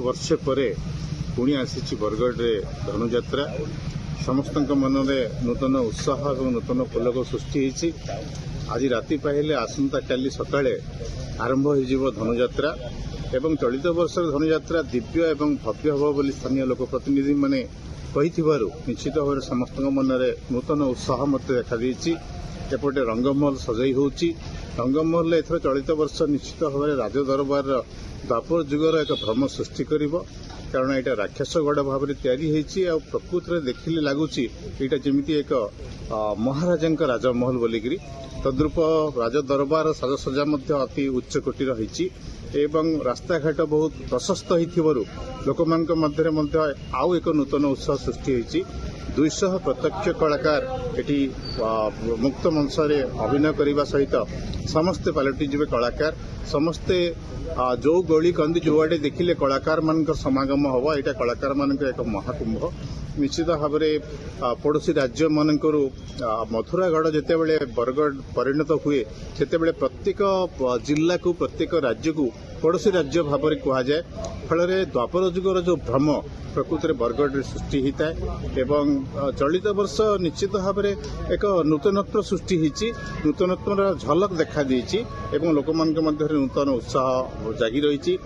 वर्ष पर पुणी आसी बरगढ़ धनुजात्रा समस्त मन में नूतन उत्साह और नूतन पुलक सृष्टि होती। आज राति पाइले आसंता काली सकाळे आरंभ हो धनुजात्रा एवं चलित वर्ष धनुजात्रा दिव्य एवं भव्य हम बोली स्थानीय लोक प्रतिनिधि मैंने निश्चित भाव समस्त मन में नूतन उत्साह मत देखा एपटे रंगमहल सजाई होची। रंगमहल एथर चलित वर्ष निश्चित भाव में राज दरबार द्वापर जुगर एक भ्रम सृष्टि करिवो, कारण यहाँ राक्षसगढ़ भाव में तैयारी आ प्रकृत में देखिले लगुच यहाँ जमी एक महाराजा राजमहल बोलिकी तद्रूप राज दरबार साजसजा अति उच्च कोटी रही एवं रास्ताघाट बहुत प्रशस्त हो लोक मध्य आउ एक नूतन उत्साह सृष्टि होती। 200 प्रत्यक्ष कलाकार एटी मुक्त मंच रे अभिनय करने सहित समस्ते पलटि जीवे कलाकार समस्ते जो गली कंदी जो आड़े देखिले कलाकार मान समागम हम यहाँ कलाकार मान एक महाकुंभ निश्चित भाव में पड़ोशी राज्य मानक मथुरागढ़ जिते बड़े बरगढ़ परिणत हुए सेते प्रत्येक जिला को प्रत्येक राज्य को पड़ोशी राज्य भाव में कहुए फल द्वापर जुगर जो भ्रम प्रकृत में बरगढ़ सृष्टि होता है एवं चलित वर्ष निश्चित भाव में एक नूतनत्व सृष्टि होती नूतनत्वर झलक देखा देती लोक मध्य नूतन उत्साह जागी रही।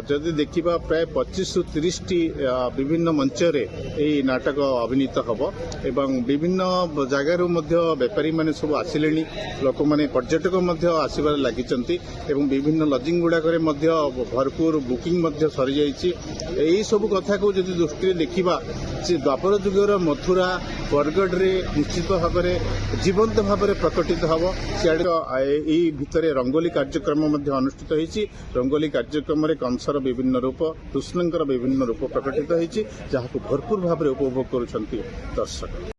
जदि देखा प्राय 25 ରୁ 30 टी विभिन्न मंच रे नाटक अभिनीत हम एवं विभिन्न जगार बेपारी मैंने सब आसिले लोक मैंने पर्यटक आसबार लगी विभिन्न लजिंग गुड़ाक भरपूर बुकिंग सरी जाइए। सब कथा को जदि दृष्टि देखा द्वापर जुगर मथुरा बरगढ़ रे निश्चित भाव में जीवंत भाव में प्रकटित हम सियाड़े भितर रंगोली कार्यक्रम अनुष्ठित होती। रंगोली कार्यक्रम कंसर विभिन्न रूप कृष्णंकर विभिन्न रूप प्रकटित होती जहाँ भरपूर भाव में उपभोग करुछंती दर्शक।